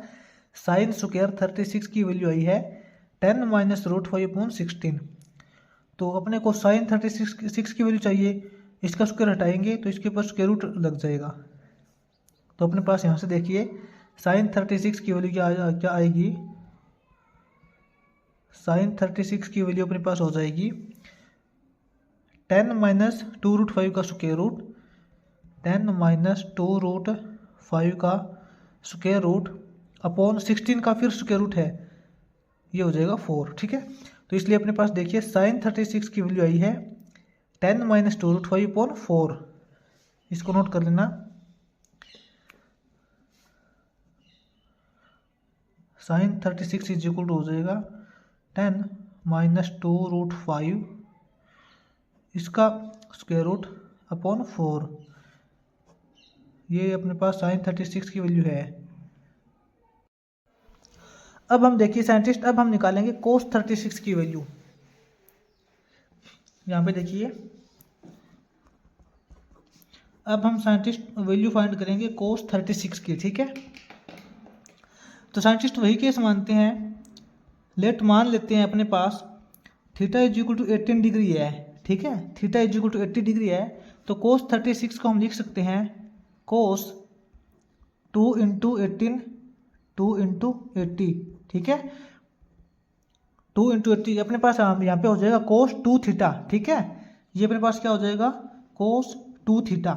साइन स्क्वायर 36 की वैल्यू आई है 10 माइनस रूट 5 अपॉन 16। तो अपने को साइन 36 की वैल्यू चाहिए, इसका स्क्वायर हटाएंगे तो इसके ऊपर स्क्वायर रूट लग जाएगा। तो अपने पास यहाँ से देखिए साइन 36 की वैल्यू क्या आएगी, साइन 36 की वैल्यू अपने पास हो जाएगी 10 माइनस 2 रूट 5 का स्क्वायर रूट, 10 माइनस 2 रूट 5 का स्क्वायर रूट अपॉन 16 का फिर स्क्वायर रूट है, ये हो जाएगा 4। ठीक है, तो इसलिए अपने पास देखिए साइन 36 की वैल्यू आई है 10 माइनस 2 रूट 5 अपॉन 4, इसको नोट कर लेना। साइन 36 इज इक्वल टू हो जाएगा 10 माइनस 2√5 इसका स्क्वायर रूट अपॉन 4। ये अपने पास sin 36 की वैल्यू है। अब हम देखिए साइंटिस्ट, अब हम निकालेंगे cos 36 की वैल्यू। यहाँ पे देखिए, अब हम साइंटिस्ट वैल्यू फाइंड करेंगे cos 36 की, ठीक है। तो साइंटिस्ट वही केस मानते हैं, लेट मान लेते हैं अपने पास theta is equal to 18 degree है, ठीक है। Theta is equal to 80 degree है, तो cos 36 को हम लिख सकते हैं cos 2 इंटू 18 2 इंटू 80, ठीक है। 2 इंटू 80 अपने पास यहाँ पे हो जाएगा cos 2 थीटा, ठीक है। ये अपने पास क्या हो जाएगा cos 2 थीटा।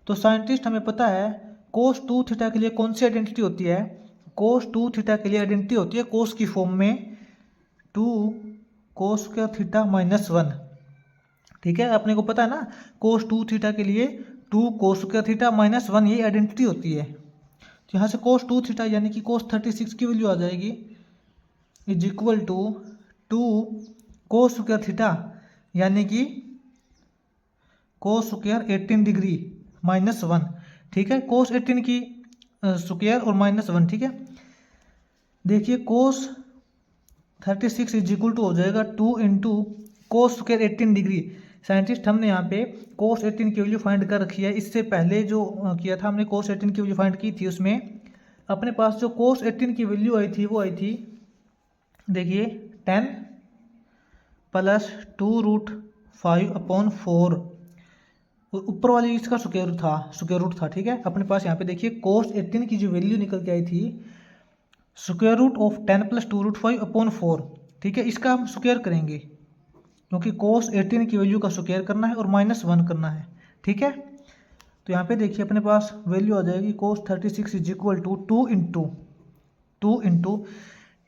तो साइंटिस्ट हमें पता है cos 2 थीटा के लिए कौन सी आइडेंटिटी होती है। cos 2 थीटा के लिए आइडेंटिटी होती है cos की फॉर्म में 2 cos का थीटा माइनस 1, ठीक है। अपने को पता है ना cos 2 थीटा के लिए 2 cos का थीटा माइनस 1 ये आइडेंटिटी होती है। तो यहाँ से cos 2 थीटा यानी कि cos 36 की वैल्यू आ जाएगी is equal to 2 cos square theta यानी कि cos स्क्वायर 18 डिग्री माइनस 1, ठीक है। cos 18 की स्क्वायर और माइनस 1, ठीक है। देखिए cos 36 इज इक्वल टू हो जाएगा 2 into cos square 18 degree. Scientist हमने यहाँ पे cos 18 की वैल्यू फाइंड कर रखी है। इससे पहले जो किया था हमने cos 18 की वैल्यू फाइंड की थी, उसमें अपने पास जो cos 18 की वैल्यू आई थी वो आई थी, देखिए 10 प्लस 2√5 अपॉन 4, ऊपर वाली इसका स्क्वायर रूट था, ठीक है। अपने पास यहाँ पे देखिए cos 18 की जो वैल्यू निकल के आई थी square root of 10 plus 2√5 upon 4, ठीक है। इसका हम स्क्वायर करेंगे क्योंकि cos 18 की वैल्यू का स्क्वायर करना है और माइनस 1 करना है, ठीक है। तो यहाँ पे देखिए अपने पास वैल्यू आ जाएगी cos 36 is equal to 2 into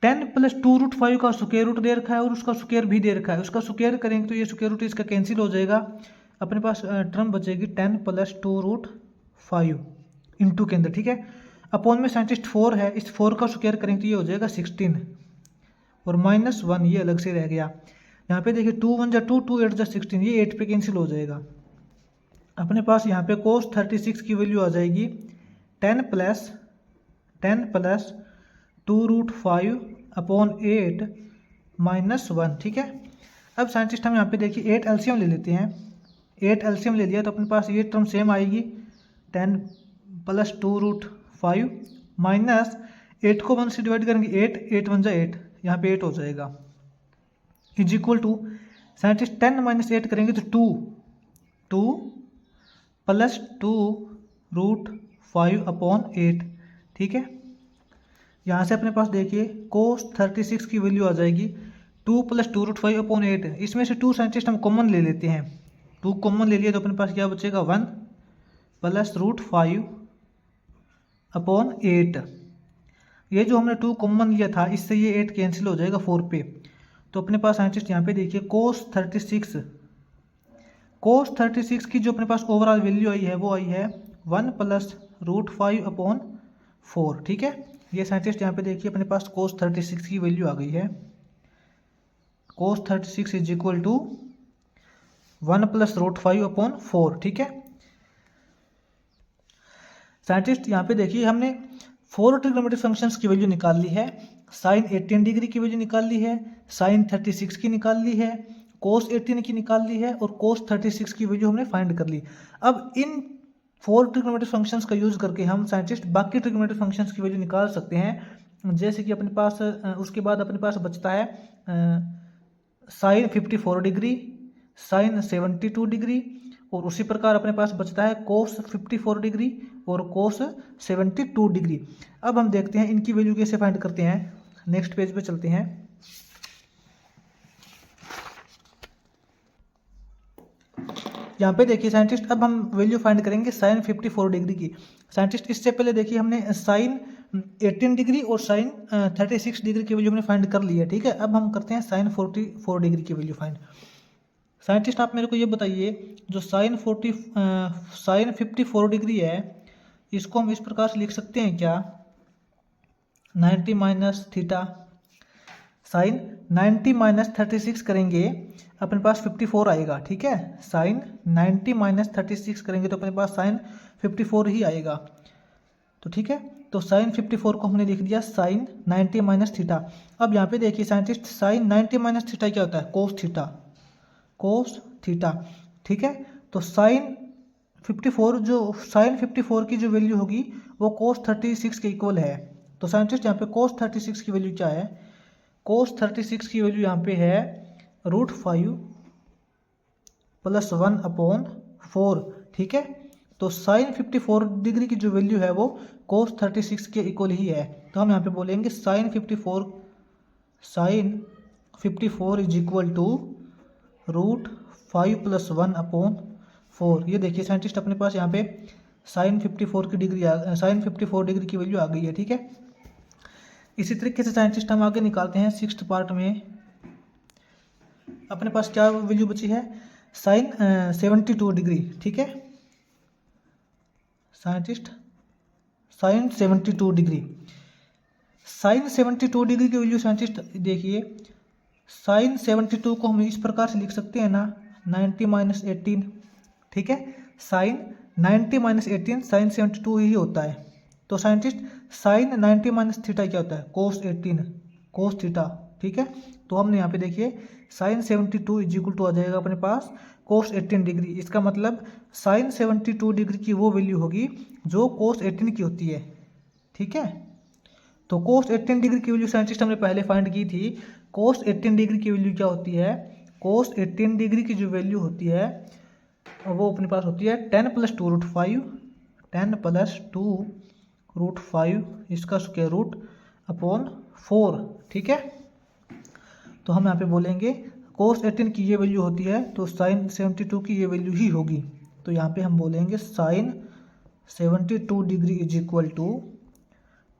10 plus 2√5 का स्क्वायर रूट दे रखा है और उसका स्क्वायर भी दे रखा है। उसका स्क्वायर करेंगे तो ये स्क्वायर रूट इसका कैंसिल हो जाएगा, अपने पास टर्म बचेगी 10 प्लस 2√5 इंटू के अंदर, ठीक है। अपॉन में साइंटिस्ट 4 है, इस 4 का स्क्वायर करेंगे तो ये हो जाएगा 16 और माइनस 1 ये अलग से रह गया। यहाँ पे देखिए 2 1 जा 2 2 8 जा 16, ये 8 पे कैंसिल हो जाएगा। अपने पास यहाँ पे cos 36 की वैल्यू आ जाएगी 10 प्लस 2√5 अपॉन 8 माइनस 1, ठीक है। अब साइंटिस्ट हम यहाँ पे देखिए 8 एलसीएम ले लेते हैं। 8 एलसीएम ले लिया तो अपने पास ये टर्म सेम आएगी 10 प्लस 2√5 माइनस 8 को 1 से डिवाइड करेंगे 8 8 1 जा 8, यहाँ पे 8 हो जाएगा is equal to scientist 10 minus 8 करेंगे तो 2 प्लस 2√5 अपॉन 8, ठीक है। यहाँ से अपने पास देखिए cos 36 की वैल्यू आ जाएगी 2 प्लस 2√5 अपॉन 8। इसमें से 2 साइंटिस्ट हम कॉमन ले लेते हैं, 2 कॉमन ले लिया तो अपने पास क्या बचेगा 1 प्लस √5 अपॉन 8। ये जो हमने 2 कॉमन लिया था इससे ये 8 कैंसिल हो जाएगा 4 पे। तो अपने पास साइंटिस्ट यहाँ पे देखिए cos 36 की जो अपने पास ओवरऑल वैल्यू आई है वो आई है 1 प्लस √5 अपॉन 4, ठीक है। ये साइंटिस्ट यहाँ पे देखिए अपने पास cos 36 की वैल्यू आ गई है। cos 36 is equal to 1 plus √5 upon 4, ठीक है। साइंटिस्ट यहाँ पे देखिए हमने 4 ट्रिग्नोमेट्रिक फंक्शंस की वैल्यू निकाल ली है। साइन 18 डिग्री की वैल्यू निकाल ली है, साइन 36 की निकाल ली है, cos 18 की निकाल ली है और cos 36 की वैल्यू हमने फाइंड कर ली। अब इन 4 ट्रिग्नोमेट्रिक फंक्शंस का यूज करके हम साइंटिस्ट बाकी ट्रिग्नोमेट्रिक फंक्शंस की वैल्यू निकाल सकते हैं। जैसे कि अपने पास उसके बाद अपने पास बचता है साइन 54 डिग्री, साइन 72 डिग्री और उसी प्रकार अपने पास बचता है cos 54 डिग्री और cos 72 डिग्री। अब हम देखते हैं इनकी वैल्यू कैसे फाइंड करते हैं। नेक्स्ट पेज पे चलते हैं। यहाँ पे देखिए साइंटिस्ट अब हम वैल्यू फाइंड करेंगे साइन 54 डिग्री की। साइंटिस्ट इससे पहले देखिए हमने साइन 18 डिग्री और साइन 36 डिग्री की वैल्यू हमने फाइंड कर ली है, ठीक है। अब हम करते हैं साइन 44 डिग्री की वैल्यू फाइंड। साइंटिस्ट आप मेरे को ये बताइए जो साइन 54 डिग्री है इसको हम इस प्रकार से लिख सकते हैं क्या 90 माइनस थीटा। साइन 90 माइनस 36 करेंगे अपने पास 54 आएगा, ठीक है। साइन 90 माइनस 36 करेंगे तो अपने पास साइन 54 ही आएगा, तो ठीक है। तो साइन 54 को हमने लिख दिया साइन 90 माइनस थीटा। अब यहाँ पे देखिए साइंटिस्ट, साइन 90 माइनस थीटा क्या होता है? कोस थीटा, कोस थीटा, ठीक है। तो साइन 54 की जो वैल्यू होगी वो कोस 36 के इक्वल है। तो साइंटिस्ट यहाँ पे कोस 36 की वैल्यू क्या है? कोस 36 की वैल्यू यहाँ पे है √5 + 1/4, ठीक है। तो साइन 54 डिग्री की जो वैल्यू है वो कोस 36 के इक्वल ही है। तो हम यहाँ पे बोलेंगे साइन 54 इज इक्वल टू √5 + 1/4। ये देखिए साइंटिस्ट अपने पास यहाँ पे साइन 54 डिग्री की वैल्यू आ गई है, ठीक है। इसी तरीके से साइंटिस्ट हम आगे निकालते हैं 6th पार्ट में। अपने पास क्या वैल्यू बची है? साइन 72 डिग्री, ठीक है। साइंटिस्ट साइन 72 डिग्री की वैल्यू साइंटिस्ट देखिए, साइन 72 को हम इस प्रकार से लिख सकते हैं ना, 90 माइनस 18, ठीक है। साइन 90 माइनस 18 साइन 72 ही होता है। तो साइंटिस्ट साइन 90 माइनस थीटा क्या होता है? कोस 18 कोस थीटा, ठीक है। तो हमने यहाँ पे देखिए साइन 72 इज इक्वल टू आ जाएगा अपने पास कोस 18 डिग्री। इसका मतलब साइन 72 डिग्री की वो वैल्यू होगी जो कोस 18 की होती है, ठीक है। तो कोस 18 डिग्री की वैल्यू साइंटिस्ट हमने पहले फाइंड की थी। कोस 18 डिग्री की वैल्यू क्या होती है? कोस 18 डिग्री की जो वैल्यू होती है वो अपने पास होती है 10 + 2 √5, 10 + 2 √5 इसका स्क्वायर रूट अपॉन 4, ठीक है। तो हम यहाँ पे बोलेंगे कोस 18 की ये वैल्यू होती है तो साइन 72 की ये वैल्यू ही होगी। तो यहाँ पे हम बोलेंगे sine 72 degree is equal to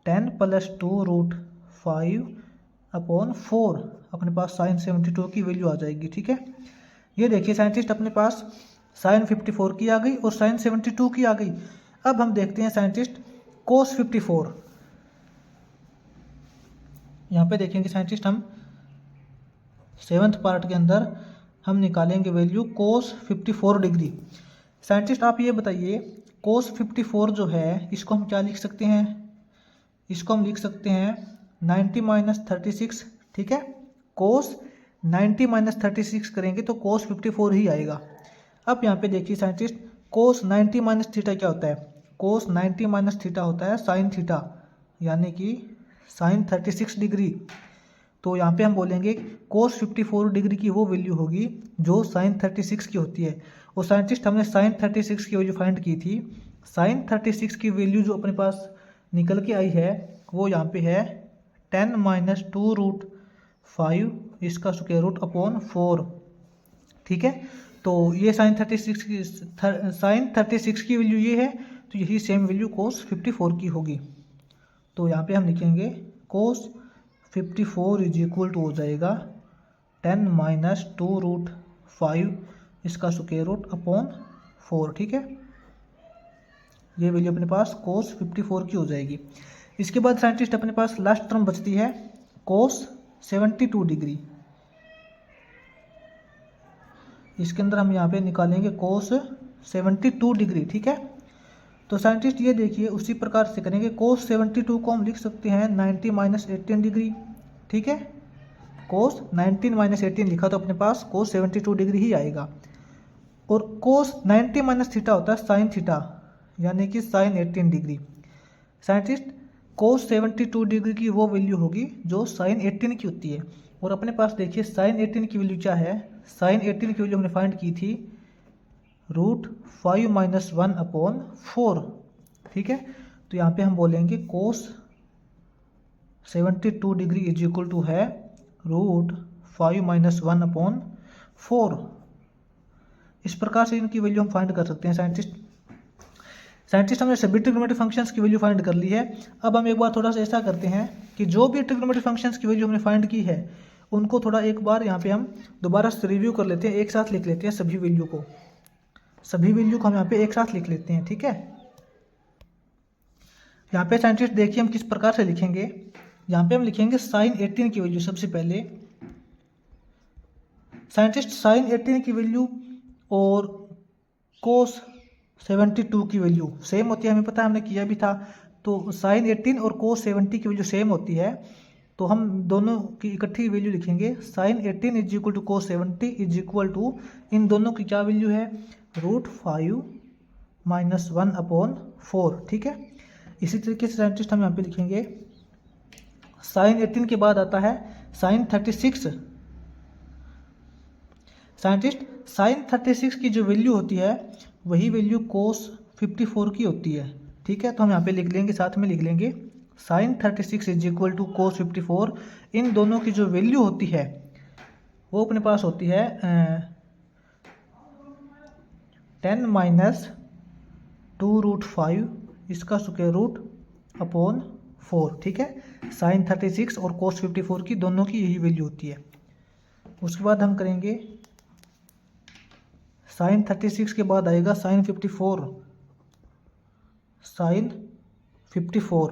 10 + 2 √5/4। अपने पास साइन 72 की वैल्यू आ जाएगी, ठीक है। ये देखिए साइंटिस्ट अपने पास साइन 54 की आ गई और साइन 72 की आ गई। अब हम देखते हैं साइंटिस्ट कोस 54। यहाँ पे देखेंगे साइंटिस्ट हम 7th पार्ट के अंदर हम निकालेंगे वैल्यू कोस 54 डिग्री। साइंटिस्ट आप ये बताइए कोस 54 जो है इसको हम क्या लिख सकते हैं? इसको हम लिख सकते हैं 90 माइनस 36, ठीक है। कोस 90 माइनस 36 करेंगे तो कोस 54 ही आएगा। अब यहाँ पे देखिए साइंटिस्ट कोस 90 माइनस थीटा क्या होता है? कोस 90 माइनस थीटा होता है साइन थीटा, यानी कि साइन 36 डिग्री। तो यहाँ पे हम बोलेंगे कोस 54 डिग्री की वो वैल्यू होगी जो साइन 36 की होती है। और साइंटिस्ट हमने साइन 36 की वैल्यू फाइंड की थी। साइन 36 की वैल्यू जो अपने पास निकल के आई है वो यहाँ पे है 10 - 2 √5 इसका स्क्वायर रूट अपॉन 4, ठीक है। तो ये साइन 36 की वैल्यू ये है, तो यही सेम वैल्यू कोस 54 की होगी। तो यहाँ पे हम लिखेंगे कोस 54 इज इक्वल टू हो जाएगा 10 - 2 √5 इसका स्क्वायर रूट अपॉन 4, ठीक है। ये वैल्यू अपने पास कोस 54 की हो जाएगी। इसके बाद साइंटिस्ट अपने पास लास्ट टर्म बचती है कोस 72 डिग्री। इसके अंदर हम यहाँ पे निकालेंगे कोस 72 डिग्री, ठीक है। तो साइंटिस्ट ये देखिए उसी प्रकार से करेंगे। कोस 72 को हम लिख सकते हैं 90 माइनस 18 डिग्री, ठीक है। कोस 19 माइनस 18 लिखा तो अपने पास कोस 72 डिग्री ही आएगा। और कोस 90 माइनस थीटा होता है साइन थीटा, यानी कि साइन 18 डिग्री। साइंटिस्ट कोस 72 डिग्री की वो वैल्यू होगी जो साइन 18 की होती है। और अपने पास देखिए साइन 18 की वैल्यू क्या है? साइन 18 की वैल्यू हमने फाइंड की थी √5 - 1/4, ठीक है। तो यहाँ पे हम बोलेंगे कोस 72 डिग्री इज इक्वल टू है √5 - 1/4। इस प्रकार से इनकी वैल्यू हम फाइंड कर सकते हैं साइंटिस्ट हमने सभी ट्रिग्नोमेट्रिक फंक्शंस की वैल्यू फाइंड कर ली है। अब हम एक बार थोड़ा सा ऐसा करते हैं कि जो भी ट्रिग्नोमेट्रिक फंक्शंस की वैल्यू हमने फाइंड की है उनको थोड़ा एक बार यहाँ पे हम दोबारा से रिव्यू कर लेते हैं, एक साथ लिख लेते हैं सभी वैल्यू को हम यहाँ पे एक साथ लिख लेते हैं, ठीक है। यहाँ पे साइंटिस्ट देखिए हम किस प्रकार से लिखेंगे। यहाँ पे हम लिखेंगे साइन 18 की वैल्यू सबसे पहले साइंटिस्ट साइन 18 की वैल्यू और कोस 72 की वैल्यू सेम होती है, हमें पता है, हमने किया भी था। तो साइन 18 और कोस 70 की वैल्यू सेम होती है, तो हम दोनों की इकट्ठी वैल्यू लिखेंगे। Sine 18 is equal to cos 70 is equal to, इन दोनों की क्या वैल्यू है, √5 - 1/4, ठीक है। इसी तरीके से साइंटिस्ट हम यहाँ पे लिखेंगे साइन 18 के बाद आता है साइन 36। साइंटिस्ट साइन 36 की जो वैल्यू होती है वही वैल्यू कोस 54 की होती है, ठीक है। तो हम यहाँ पे लिख लेंगे, साथ में लिख लेंगे साइन 36 इज इक्वल टू कोस 54। इन दोनों की जो वैल्यू होती है वो अपने पास होती है 10 - 2√5 इसका स्क्वायर रूट अपॉन 4, ठीक है। साइन 36 और कोस 54 की दोनों की यही वैल्यू होती है। उसके बाद हम करेंगे साइन 36 के बाद आएगा साइन 54। साइन 54,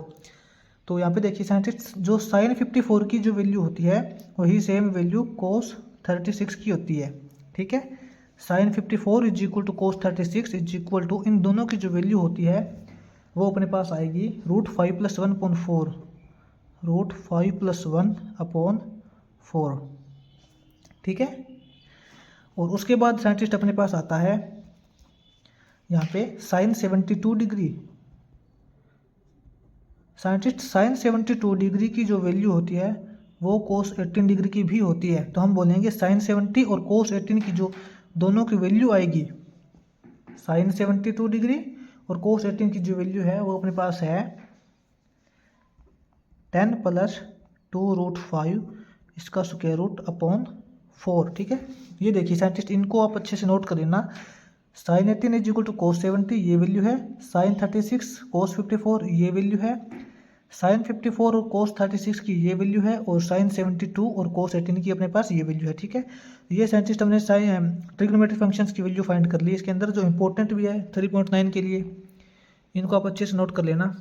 तो यहाँ पे देखिए साइंटिस्ट जो साइन 54 की जो वैल्यू होती है वही सेम वैल्यू कोस 36 की होती है, ठीक है। Sine 54 is equal to cos 36 is equal to, इन दोनों की जो वैल्यू होती है वो अपने पास आएगी √5 + 1/4, √5 + 1/4, ठीक है। और उसके बाद साइंटिस्ट अपने पास आता है यहाँ पे sine 72 degree. Scientist sine 72 degree की जो वैल्यू होती है वो कोस 18 डिग्री की भी होती है, तो हम बोलेंगे साइन 70 और कोस 18 की जो दोनों की वैल्यू आएगी, साइन 72 डिग्री और कोस 18 की जो वैल्यू है वो अपने पास है 10 + 2√5 इसका स्क्वायर रूट अपॉन 4, ठीक है। ये देखिए साइंटिस्ट, इनको आप अच्छे से नोट कर लेना। Sign 18 is equal to cos 70 ये वैल्यू है, साइन 36 कोस 54 ये वैल्यू है, साइन 54 और कोस 36 की ये वैल्यू है, और साइन 72 और कोस 18 की अपने पास ये वैल्यू है, ठीक है। ये साइंटिस्ट हमने साइन ट्रिग्नोमेट्रिक फंक्शंस की वैल्यू फाइंड कर ली। इसके अंदर जो इंपॉर्टेंट भी है 3.9 के लिए, इनको आप अच्छे से नोट कर लेना।